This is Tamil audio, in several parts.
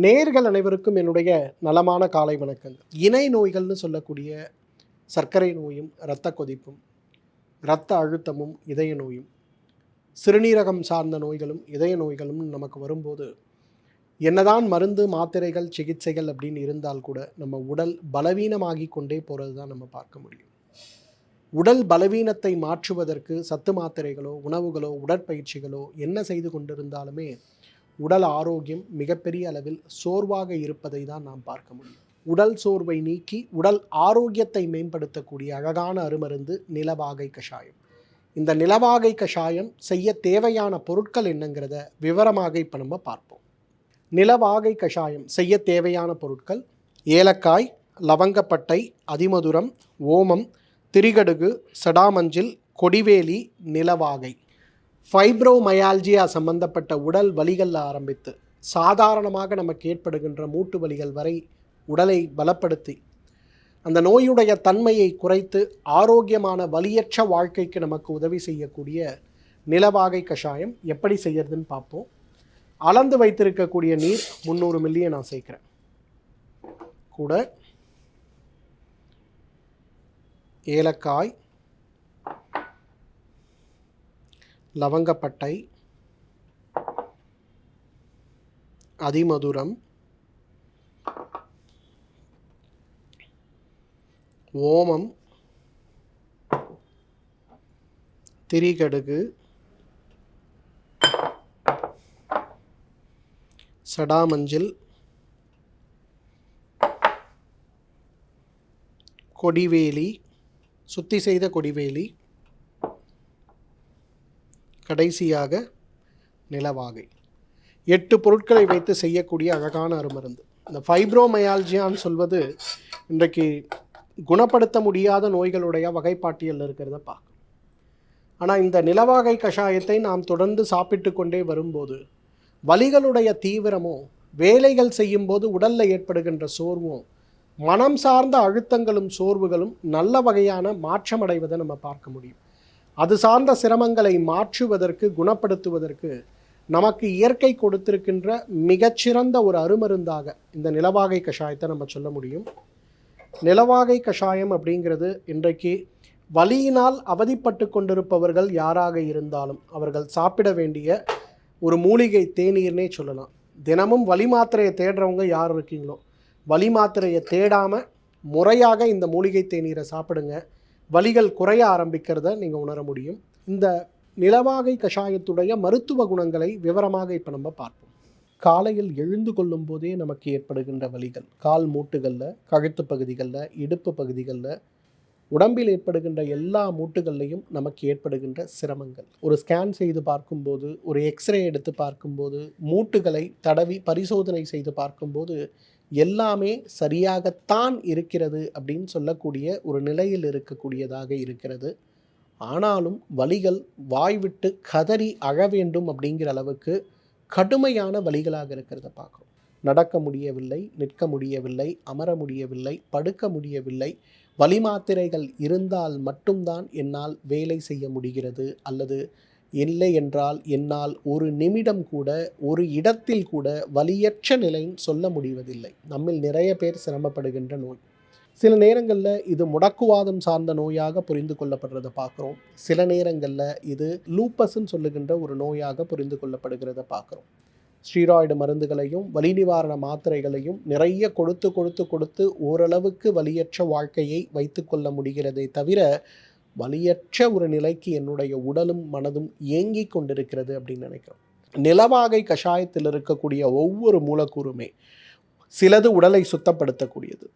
நேர்கள் அனைவருக்கும் என்னுடைய நலமான காலை வணக்கங்கள். இணை நோய்கள்னு சொல்லக்கூடிய சர்க்கரை நோயும், இரத்த கொதிப்பும், இரத்த அழுத்தமும், இதய நோயும், சிறுநீரகம் சார்ந்த நோய்களும், இதய நோய்களும் நமக்கு வரும்போது என்னதான் மருந்து, மாத்திரைகள், சிகிச்சைகள் அப்படின்னு இருந்தால் கூட நம்ம உடல் பலவீனமாகி கொண்டே போகிறது தான் நம்ம பார்க்க முடியும். உடல் பலவீனத்தை மாற்றுவதற்கு சத்து மாத்திரைகளோ, உணவுகளோ, உடற்பயிற்சிகளோ என்ன செய்து கொண்டிருந்தாலுமே உடல் ஆரோக்கியம் மிகப்பெரிய அளவில் சோர்வாக இருப்பதை தான் நாம் பார்க்க முடியும். உடல் சோர்வை நீக்கி உடல் ஆரோக்கியத்தை மேம்படுத்தக்கூடிய அழகான அருமருந்து நிலவாகை கஷாயம். இந்த நிலவாகை கஷாயம் செய்ய தேவையான பொருட்கள் என்னங்கிறத விவரமாக இப்போ நம்ம பார்ப்போம். நிலவாகை கஷாயம் செய்ய தேவையான பொருட்கள்: ஏலக்காய், லவங்கப்பட்டை, அதிமதுரம், ஓமம், திரிகடுகு, சடாமஞ்சில், கொடிவேலி, நிலவாகை. ஃபைப்ரோமயால்ஜியா சம்பந்தப்பட்ட உடல் வலிகள் ஆரம்பித்து சாதாரணமாக நமக்கு ஏற்படுகின்ற மூட்டு வலிகள் வரை உடலை பலப்படுத்தி அந்த நோயுடைய தன்மையை குறைத்து ஆரோக்கியமான வலியற்ற வாழ்க்கைக்கு நமக்கு உதவி செய்யக்கூடிய நிலவாகை கஷாயம் எப்படி செய்யறதுன்னு பார்ப்போம். அளந்து வைத்திருக்கக்கூடிய நீர் 300 மில்லியை நான் சேர்க்கிறேன். கூட ஏலக்காய், லவங்கப்பட்டை, அதிமதுரம், ஓமம், திரிகடுகு, சடாமஞ்சில், கொடிவேலி, சுத்தி செய்த கொடிவேலி, கடைசியாக நிலவாகை. 8 பொருட்களை வைத்து செய்யக்கூடிய அழகான அருமருந்து. இந்த ஃபைப்ரோமயால்ஜியான்னு சொல்வது இன்றைக்கு குணப்படுத்த முடியாத நோய்களுடைய வகைப்பாட்டியலில் இருக்கிறத பார்க்கணும். ஆனால் இந்த நிலவாகை கஷாயத்தை நாம் தொடர்ந்து சாப்பிட்டு கொண்டே வரும்போது வலிகளுடைய தீவிரமும், வேலைகள் செய்யும்போது உடலில் ஏற்படுகின்ற சோர்வும், மனம் சார்ந்த அழுத்தங்களும் சோர்வுகளும் நல்ல வகையான மாற்றமடைவதை நம்ம பார்க்க முடியும். அது சார்ந்த சிரமங்களை மாற்றுவதற்கு, குணப்படுத்துவதற்கு நமக்கு இயற்கை கொடுத்திருக்கின்ற மிகச்சிறந்த ஒரு அருமருந்தாக இந்த நிலவாகை கஷாயத்தை நம்ம சொல்ல முடியும். நிலவாகை கஷாயம் அப்படிங்கிறது இன்றைக்கு வலியினால் அவதிப்பட்டு கொண்டிருப்பவர்கள் யாராக இருந்தாலும் அவர்கள் சாப்பிட வேண்டிய ஒரு மூலிகை தேநீர்னே சொல்லலாம். தினமும் வலி மாத்திரையை தேடுறவங்க யார் இருக்கீங்களோ, வலி மாத்திரையை தேடாமல் முறையாக இந்த மூலிகை தேநீரை சாப்பிடுங்க. வலிகள் குறைய ஆரம்பிக்கிறத நீங்கள் உணர முடியும். இந்த நிலவாகை கஷாயத்துடைய மருத்துவ குணங்களை விவரமாக இப்போ நம்ம பார்ப்போம். காலையில் எழுந்து கொள்ளும் போதே நமக்கு ஏற்படுகின்ற வலிகள், கால் மூட்டுகளில், கழுத்து பகுதிகளில், இடுப்பு பகுதிகளில், உடம்பில் ஏற்படுகின்ற எல்லா மூட்டுகள்லையும் நமக்கு ஏற்படுகின்ற சிரமங்கள், ஒரு ஸ்கேன் செய்து பார்க்கும்போது, ஒரு எக்ஸ்ரே எடுத்து பார்க்கும்போது, மூட்டுகளை தடவி பரிசோதனை செய்து பார்க்கும்போது எல்லாமே சரியாகத்தான் இருக்கிறது அப்படின்னு சொல்லக்கூடிய ஒரு நிலையில் இருக்கக்கூடியதாக இருக்கிறது. ஆனாலும் வலிகள் வாய்விட்டு கதறி அழ வேண்டும் அப்படிங்கிற அளவுக்கு கடுமையான வலிகளாக இருக்கிறத பார்க்குறோம். நடக்க முடியவில்லை, நிற்க முடியவில்லை, அமர முடியவில்லை, படுக்க முடியவில்லை. வலி மாத்திரைகள் இருந்தால் மட்டும்தான் என்னால் வேலை செய்ய முடிகிறது, அல்லது இல்லை என்றால் என்னால் ஒரு நிமிடம் கூட, ஒரு இடத்தில் கூட வலியற்ற நிலைன்னு சொல்ல முடிவதில்லை. நம்மில் நிறைய பேர் சிரமப்படுகின்ற நோய். சில நேரங்களில் இது முடக்குவாதம் சார்ந்த நோயாக புரிந்து கொள்ளப்படுறதை பார்க்குறோம். சில நேரங்களில் இது லூப்பஸ்ன்னு சொல்லுகின்ற ஒரு நோயாக புரிந்து கொள்ளப்படுகிறத பார்க்குறோம். ஸ்டீராய்டு மருந்துகளையும் வலி நிவாரண மாத்திரைகளையும் நிறைய கொடுத்து ஓரளவுக்கு வலியற்ற வாழ்க்கையை வைத்து கொள்ள முடிகிறதே தவிர வலியற்ற ஒரு நிலைக்கு என்னுடைய உடலும் மனதும் ஏங்கி கொண்டிருக்கிறது அப்படின்னு நினைக்கிறோம். நிலவாகை கஷாயத்தில் இருக்கக்கூடிய ஒவ்வொரு மூலக்கூறுமே சிலது உடலை சுத்தப்படுத்தக்கூடியது,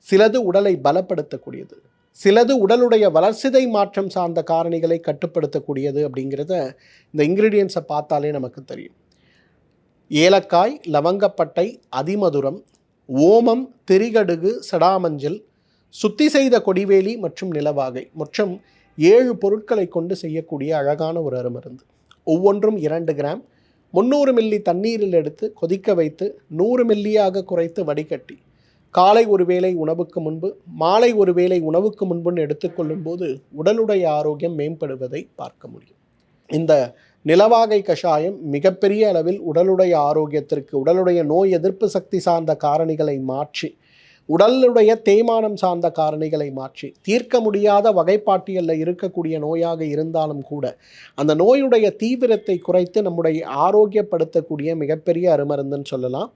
சிலது உடலை பலப்படுத்தக்கூடியது, சிலது உடலுடைய வளர்சிதை மாற்றம் சார்ந்த காரணிகளை கட்டுப்படுத்தக்கூடியது அப்படிங்கிறத இந்த இன்க்ரீடியன்ஸை பார்த்தாலே நமக்கு தெரியும். ஏலக்காய், லவங்கப்பட்டை, அதிமதுரம், ஓமம், திரிகடுகு, சடாமஞ்சில், சுத்தி செய்த கொடிவேலி மற்றும் நிலவாகை மொத்தம் 7 பொருட்களை கொண்டு செய்யக்கூடிய அழகான ஒரு அருமருந்து. ஒவ்வொன்றும் 2 கிராம் 300 மில்லி தண்ணீரில் எடுத்து கொதிக்க வைத்து 100 மில்லியாக குறைத்து வடிகட்டி காலை ஒரு வேளை உணவுக்கு முன்பு, மாலை ஒரு வேளை உணவுக்கு முன்புன்னு எடுத்துக்கொள்ளும் போது உடலுடைய ஆரோக்கியம் மேம்படுவதை பார்க்க முடியும். இந்த நிலவாகை கஷாயம் மிகப்பெரிய அளவில் உடலுடைய ஆரோக்கியத்திற்கு, உடலுடைய நோய் எதிர்ப்பு சக்தி சார்ந்த காரணிகளை மாற்றி, உடலுடைய தேய்மானம் சார்ந்த காரணிகளை மாற்றி, தீர்க்க முடியாத வகைப்பாட்டியலில் இருக்கக்கூடிய நோயாக இருந்தாலும் கூட அந்த நோயுடைய தீவிரத்தை குறைத்து நம்முடைய ஆரோக்கியப்படுத்தக்கூடிய மிகப்பெரிய அருமருந்துன்னு சொல்லலாம்.